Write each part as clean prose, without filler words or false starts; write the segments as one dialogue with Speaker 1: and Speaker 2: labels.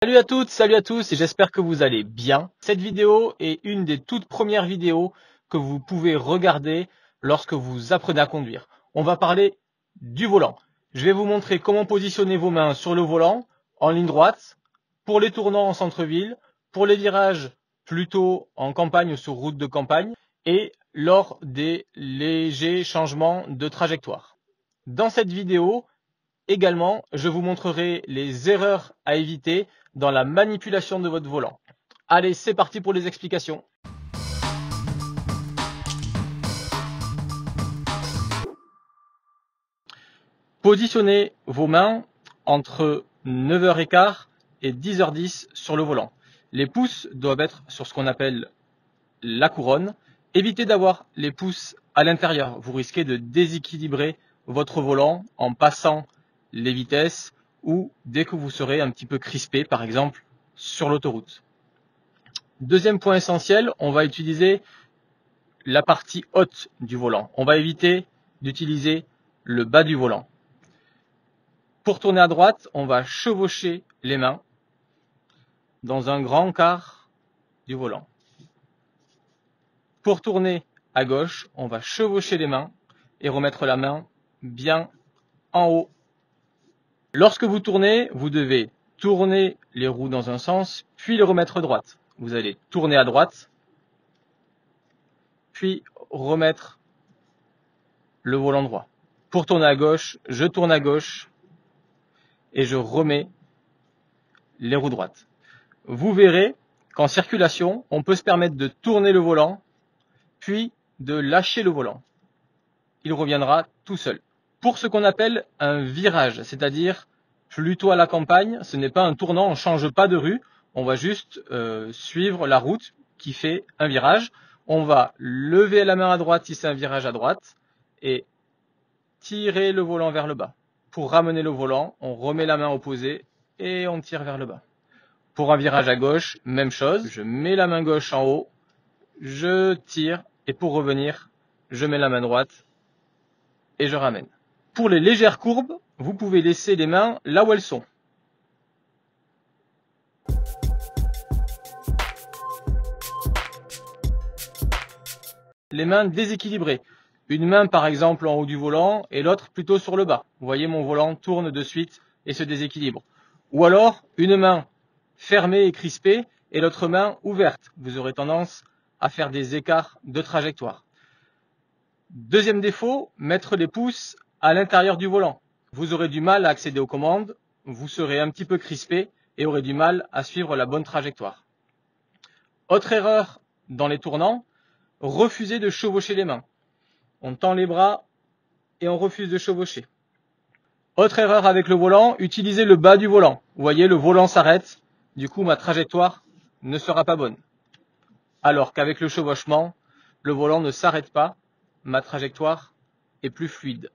Speaker 1: Salut à toutes, salut à tous et j'espère que vous allez bien. Cette vidéo est une des toutes premières vidéos que vous pouvez regarder lorsque vous apprenez à conduire. On va parler du volant. Je vais vous montrer comment positionner vos mains sur le volant en ligne droite, pour les tournants en centre-ville, pour les virages plutôt en campagne ou sur route de campagne et lors des légers changements de trajectoire. Dans cette vidéo, également, je vous montrerai les erreurs à éviter dans la manipulation de votre volant. Allez, c'est parti pour les explications. Positionnez vos mains entre 9h15 et 10h10 sur le volant. Les pouces doivent être sur ce qu'on appelle la couronne. Évitez d'avoir les pouces à l'intérieur. Vous risquez de déséquilibrer votre volant en passant les vitesses ou dès que vous serez un petit peu crispé, par exemple, sur l'autoroute. Deuxième point essentiel, on va utiliser la partie haute du volant. On va éviter d'utiliser le bas du volant. Pour tourner à droite, on va chevaucher les mains dans un grand quart du volant. Pour tourner à gauche, on va chevaucher les mains et remettre la main bien en haut. Lorsque vous tournez, vous devez tourner les roues dans un sens, puis les remettre droite. Vous allez tourner à droite, puis remettre le volant droit. Pour tourner à gauche, je tourne à gauche et je remets les roues droites. Vous verrez qu'en circulation, on peut se permettre de tourner le volant, puis de lâcher le volant. Il reviendra tout seul. Pour ce qu'on appelle un virage, c'est-à-dire plutôt à la campagne, ce n'est pas un tournant, on ne change pas de rue, on va juste suivre la route qui fait un virage. On va lever la main à droite si c'est un virage à droite et tirer le volant vers le bas. Pour ramener le volant, on remet la main opposée et on tire vers le bas. Pour un virage à gauche, même chose, je mets la main gauche en haut, je tire et pour revenir, je mets la main droite et je ramène. Pour les légères courbes, vous pouvez laisser les mains là où elles sont. Les mains déséquilibrées. Une main par exemple en haut du volant et l'autre plutôt sur le bas. Vous voyez, mon volant tourne de suite et se déséquilibre. Ou alors une main fermée et crispée et l'autre main ouverte. Vous aurez tendance à faire des écarts de trajectoire. Deuxième défaut, mettre les pouces à l'intérieur du volant. Vous aurez du mal à accéder aux commandes, vous serez un petit peu crispé et aurez du mal à suivre la bonne trajectoire. Autre erreur dans les tournants, refusez de chevaucher les mains. On tend les bras et on refuse de chevaucher. Autre erreur avec le volant, utilisez le bas du volant. Vous voyez, le volant s'arrête, du coup ma trajectoire ne sera pas bonne. Alors qu'avec le chevauchement, le volant ne s'arrête pas, ma trajectoire est plus fluide.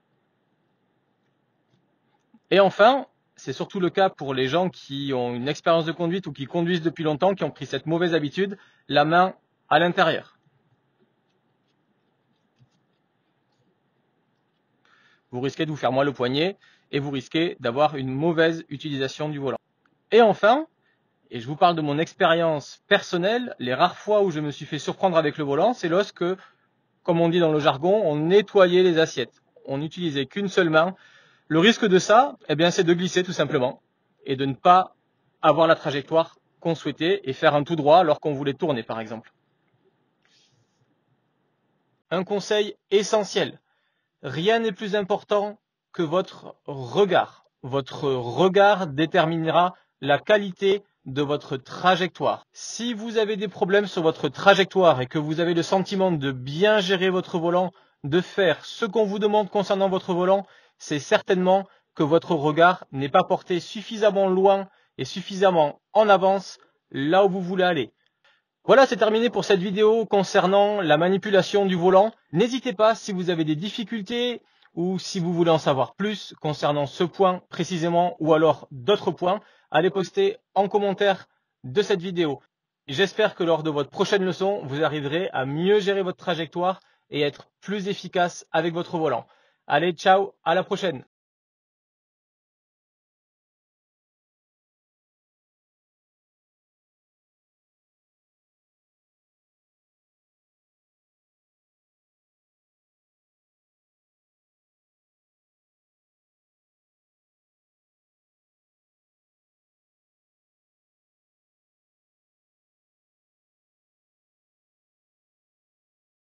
Speaker 1: Et enfin, c'est surtout le cas pour les gens qui ont une expérience de conduite ou qui conduisent depuis longtemps, qui ont pris cette mauvaise habitude, la main à l'intérieur. Vous risquez de vous faire mal au poignet et vous risquez d'avoir une mauvaise utilisation du volant. Et enfin, et je vous parle de mon expérience personnelle, les rares fois où je me suis fait surprendre avec le volant, c'est lorsque, comme on dit dans le jargon, on nettoyait les assiettes. On n'utilisait qu'une seule main. Le risque de ça, eh bien, c'est de glisser tout simplement et de ne pas avoir la trajectoire qu'on souhaitait et faire un tout droit alors qu'on voulait tourner par exemple. Un conseil essentiel, rien n'est plus important que votre regard. Votre regard déterminera la qualité de votre trajectoire. Si vous avez des problèmes sur votre trajectoire et que vous avez le sentiment de bien gérer votre volant, de faire ce qu'on vous demande concernant votre volant, c'est certainement que votre regard n'est pas porté suffisamment loin et suffisamment en avance là où vous voulez aller. Voilà, c'est terminé pour cette vidéo concernant la manipulation du volant. N'hésitez pas si vous avez des difficultés ou si vous voulez en savoir plus concernant ce point précisément ou alors d'autres points, à les poster en commentaire de cette vidéo. J'espère que lors de votre prochaine leçon, vous arriverez à mieux gérer votre trajectoire et être plus efficace avec votre volant. Allez, ciao, à la prochaine!